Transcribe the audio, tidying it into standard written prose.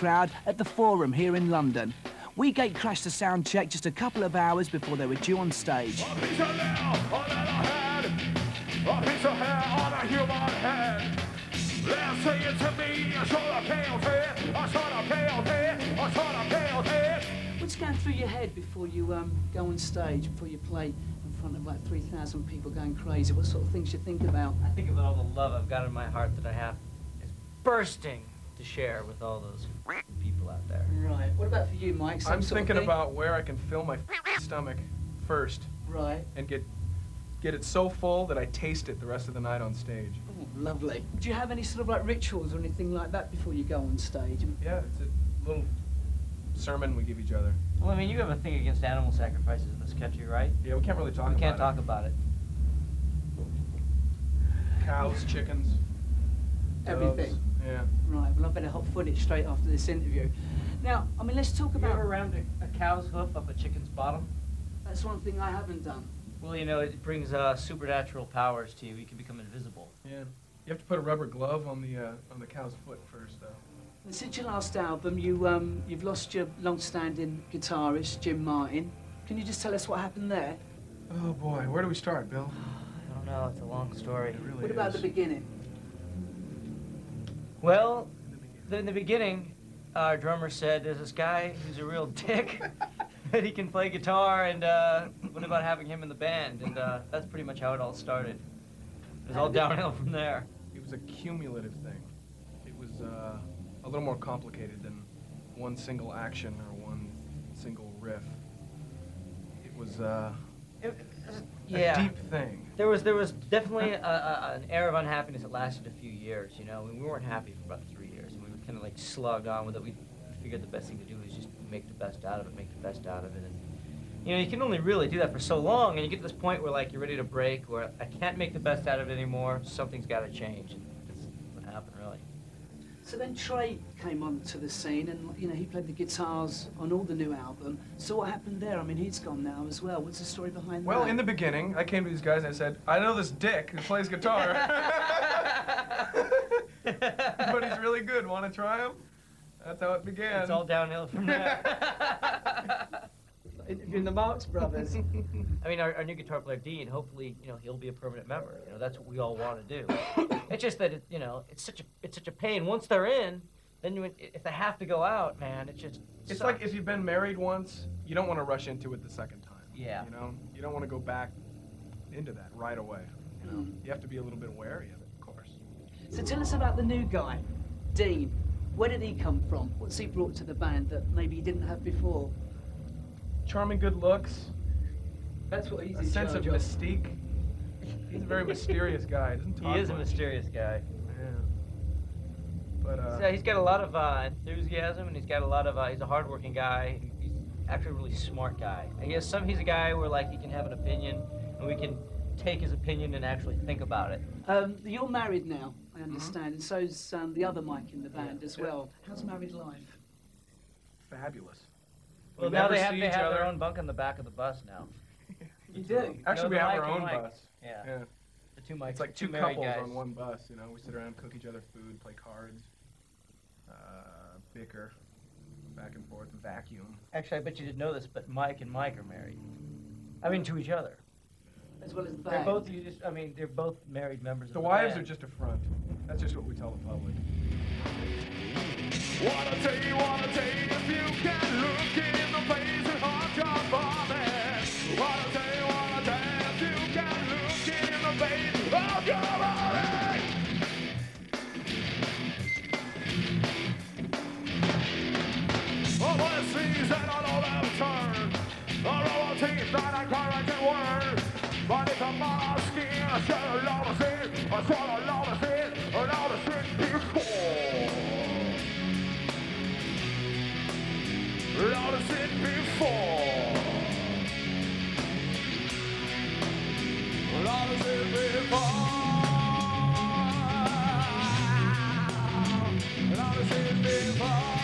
crowd at the Forum here in London. We gate crashed the sound check just a couple of hours before they were due on stage. A piece of nail on a head, a piece of hair on a human head. Let's say it to me, a sort of pale head, a sort of pale head, a sort of pale head. What's going through your head before you go on stage, before you play in front of like 3,000 people going crazy? What sort of things you think about? I think about all the love I've got in my heart that I have is bursting to share with all those people out there. Right. What about for you, Mike? I'm thinking about where I can fill my stomach first. Right. And get it so full that I taste it the rest of the night on stage. Oh, lovely. Do you have any sort of like rituals or anything like that before you go on stage? Yeah, it's a little sermon we give each other. Well, I mean, you have a thing against animal sacrifices in this country, right? Yeah, we can't really talk about it. We can't talk about it. Cows, chickens, everything. doves. Yeah. Right, well I better hot footage straight after this interview. Now, I mean, let's talk about... You ever round a cow's hoof up a chicken's bottom? That's one thing I haven't done. Well, you know, it brings supernatural powers to you. You can become invisible. Yeah. You have to put a rubber glove on the cow's foot first, though. And since your last album, you've lost your long-standing guitarist, Jim Martin. Can you just tell us what happened there? Oh boy, where do we start, Bill? I don't know, it's a long story. It really What about is. the beginning? Well, in the beginning, our drummer said, there's this guy who's a real dick, that he can play guitar, and what about having him in the band? And that's pretty much how it all started. It was all downhill from there. It was a cumulative thing. It was a little more complicated than one single action or one single riff. It was a deep thing. There was definitely an air of unhappiness that lasted a few years, you know. We weren't happy for about 3 years, and we were kind of like slugged on with it. We figured the best thing to do was just make the best out of it, and you know, you can only really do that for so long, and you get to this point where like you're ready to break, where I can't make the best out of it anymore, something's got to change, and that's what happened, really. So then Trey came onto the scene, and you know, he played the guitars on all the new album. So what happened there? I mean, he's gone now as well. What's the story behind that? Well, in the beginning, I came to these guys and I said, I know this dick who plays guitar. But he's really good. Want to try him? That's how it began. It's all downhill from there. Interviewing the Marx Brothers. I mean, our new guitar player, Dean, hopefully, you know, he'll be a permanent member. You know, that's what we all want to do. It's just that, you know, it's such a pain. Once they're in, then if they have to go out, man, it's It's sucks. like if you've been married once, you don't want to rush into it the second time. Yeah. You know, you don't want to go back into that right away. You know, you have to be a little bit wary of it, of course. So tell us about the new guy, Dean. Where did he come from? What's he brought to the band that maybe he didn't have before? Charming good looks. That's what he's A sense of mystique. He's a very mysterious guy. He doesn't talk He is a much. mysterious guy. Yeah. But So he's got a lot of enthusiasm, and he's got a lot of he's a hardworking guy. He's actually a really smart guy. I guess he's a guy where like he can have an opinion, and we can take his opinion and actually think about it. You're married now, I understand, and so's the other Mike in the band as well. How's married life? fabulous. Well, We now never they have see their each other. own bunk on the back of the bus now. You do? Actually, we the have Mike our and own Mike. bus. Yeah. The two Mikes. It's like two married couples guys. on one bus, you know. We sit around, cook each other food, play cards, bicker, back and forth, vacuum. Actually, I bet you didn't know this, but Mike and Mike are married. I mean, to each other. As well as the They're band. both. They're both married members of The the wives band. are just a front. That's just what we tell the public. Wanna tell you if you can look in the face and haunt your body. Wanna tell you if you can look in the face of your body. Oh, what it seems that I don't have a turn. The roll teeth that I correct and word. But it's on my skin, I should have noticed it. I should have noticed it. I noticed it before. Noticed it before. Noticed it before. Noticed it before.